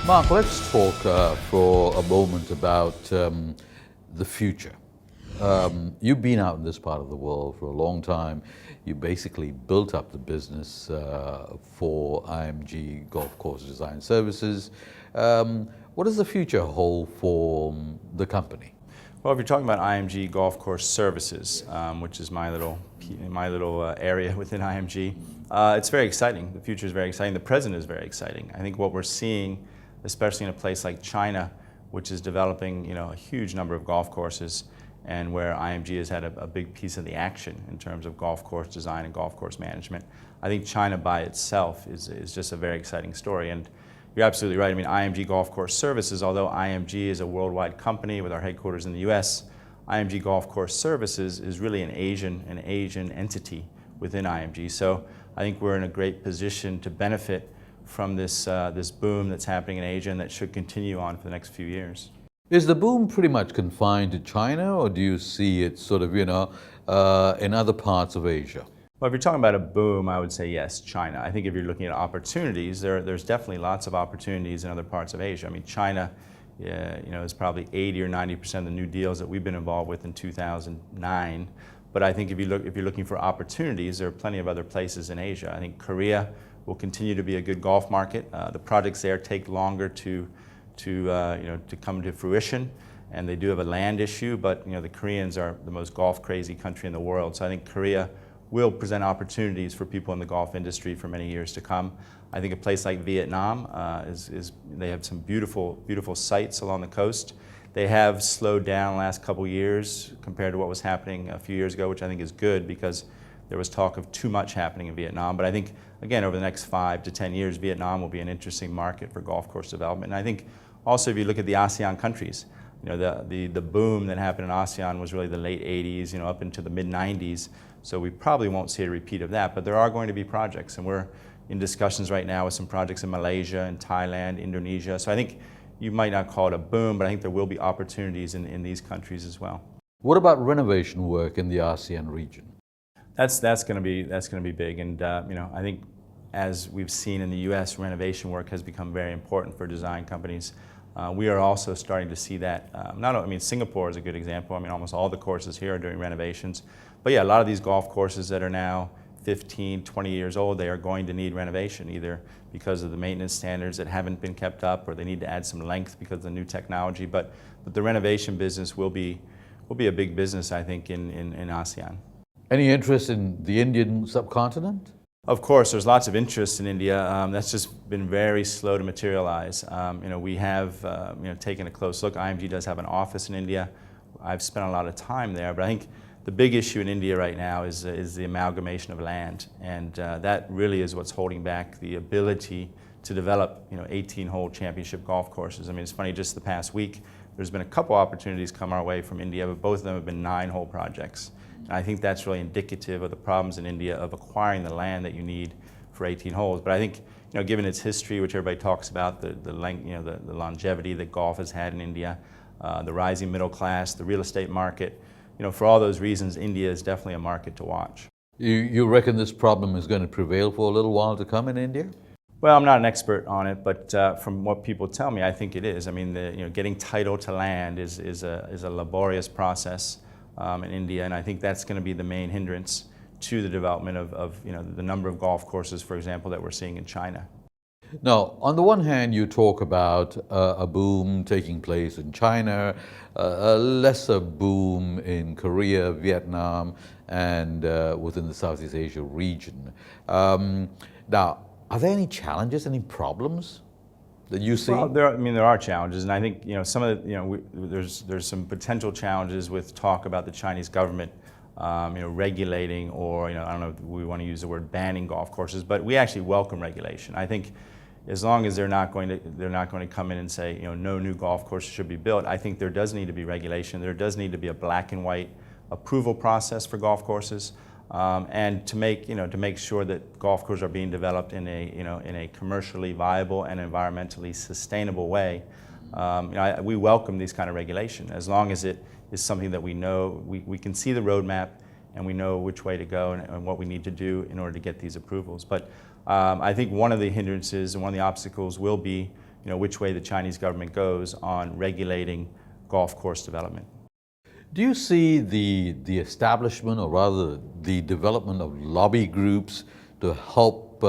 Mark, let's talk for a moment about the future. You've been out in this part of the world for a long time. You basically built up the business for IMG Golf Course Design Services. What does the future hold for the company? Well, if you're talking about IMG Golf Course Services, which is my little area within IMG, it's very exciting. The future is very exciting. The present is very exciting. I think what we're seeing, especially in a place like China, which is developing a huge number of golf courses, and where IMG has had a big piece of the action in terms of golf course design and golf course management. I think China by itself is just a very exciting story. And you're absolutely right. I mean, IMG Golf Course Services, although IMG is a worldwide company with our headquarters in the US, IMG Golf Course Services is really an Asian entity within IMG. So I think we're in a great position to benefit from this boom that's happening in Asia and that should continue on for the next few years. Is the boom pretty much confined to China, or do you see it sort of, in other parts of Asia? Well, if you're talking about a boom, I would say yes, China. I think if you're looking at opportunities, there's definitely lots of opportunities in other parts of Asia. I mean, China, is probably 80 or 90% of the new deals that we've been involved with in 2009. But I think if you're looking for opportunities, there are plenty of other places in Asia. I think Korea will continue to be a good golf market. The projects there take longer to come to fruition, and they do have a land issue. But the Koreans are the most golf crazy country in the world, so I think Korea will present opportunities for people in the golf industry for many years to come. I think a place like Vietnam they have some beautiful sites along the coast. They have slowed down the last couple years compared to what was happening a few years ago, which I think is good because there was talk of too much happening in Vietnam. But I think, again, over the next 5 to 10 years, Vietnam will be an interesting market for golf course development. And I think also if you look at the ASEAN countries, the boom that happened in ASEAN was really the late 80s, up into the mid 90s. So we probably won't see a repeat of that, but there are going to be projects, and we're in discussions right now with some projects in Malaysia and Thailand, Indonesia. So I think you might not call it a boom, but I think there will be opportunities in these countries as well. What about renovation work in the ASEAN region? That's going to be big, and I think as we've seen in the U.S., renovation work has become very important for design companies. We are also starting to see that. Singapore is a good example. I mean, almost all the courses here are doing renovations. But yeah, a lot of these golf courses that are now 15, 20 years old, they are going to need renovation, either because of the maintenance standards that haven't been kept up, or they need to add some length because of the new technology. But the renovation business will be a big business, I think, in ASEAN. Any interest in the Indian subcontinent? Of course, there's lots of interest in India. That's just been very slow to materialize. We have taken a close look. IMG does have an office in India. I've spent a lot of time there, but I think the big issue in India right now is the amalgamation of land, and that really is what's holding back the ability to develop 18-hole championship golf courses. I mean, it's funny, just the past week, there's been a couple opportunities come our way from India, but both of them have been 9-hole projects. And I think that's really indicative of the problems in India of acquiring the land that you need for 18 holes. But I think, given its history, which everybody talks about, the length, the longevity that golf has had in India, the rising middle class, the real estate market, for all those reasons, India is definitely a market to watch. You reckon this problem is going to prevail for a little while to come in India? Well, I'm not an expert on it, but from what people tell me, I think it is. I mean, getting title to land is a laborious process in India, and I think that's going to be the main hindrance to the development of the number of golf courses, for example, that we're seeing in China. Now, on the one hand, you talk about a boom taking place in China, a lesser boom in Korea, Vietnam, and within the Southeast Asia region. Now, are there any challenges, any problems that you see? Well, there are challenges, and I think some of there's some potential challenges with talk about the Chinese government regulating, or I don't know if we want to use the word banning golf courses, but we actually welcome regulation. I think as long as they're not going to come in and say no new golf courses should be built, I think there does need to be regulation. There does need to be a black and white approval process for golf courses, and to make sure that golf courses are being developed in a commercially viable and environmentally sustainable way. We welcome these kind of regulation as long as it is something that we know we can see the roadmap and we know which way to go and what we need to do in order to get these approvals. But I think one of the hindrances and one of the obstacles will be which way the Chinese government goes on regulating golf course development. Do you see the establishment, or rather the development of lobby groups to help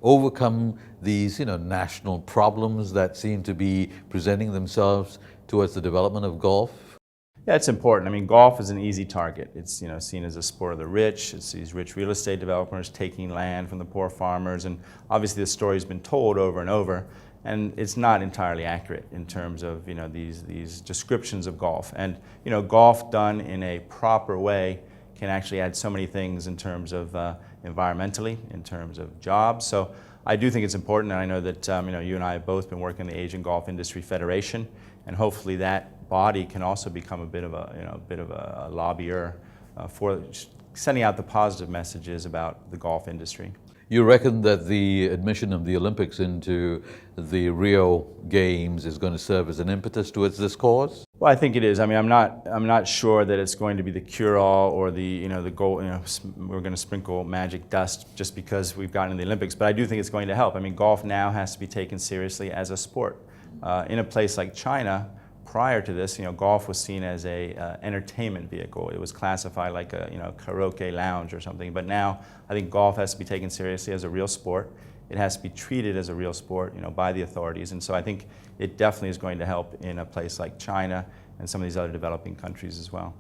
overcome these national problems that seem to be presenting themselves towards the development of golf? Yeah, it's important. I mean, golf is an easy target. It's seen as a sport of the rich. It's these rich real estate developers taking land from the poor farmers, and obviously the story's been told over and over, and it's not entirely accurate in terms of these descriptions of golf. And golf done in a proper way can actually add so many things in terms of environmentally, in terms of jobs. So I do think it's important, and I know that you and I have both been working in the Asian Golf Industry Federation, and hopefully that body can also become a bit of a lobbyer for sending out the positive messages about the golf industry. You reckon that the admission of the Olympics into the Rio Games is going to serve as an impetus towards this cause? Well, I think it is. I mean, I'm not sure that it's going to be the cure-all or the goal. We're going to sprinkle magic dust just because we've gotten in the Olympics. But I do think it's going to help. I mean, golf now has to be taken seriously as a sport. In a place like China, prior to this, golf was seen as a entertainment vehicle. It was classified like a karaoke lounge or something. But now, I think golf has to be taken seriously as a real sport. It has to be treated as a real sport, by the authorities. And so I think it definitely is going to help in a place like China and some of these other developing countries as well.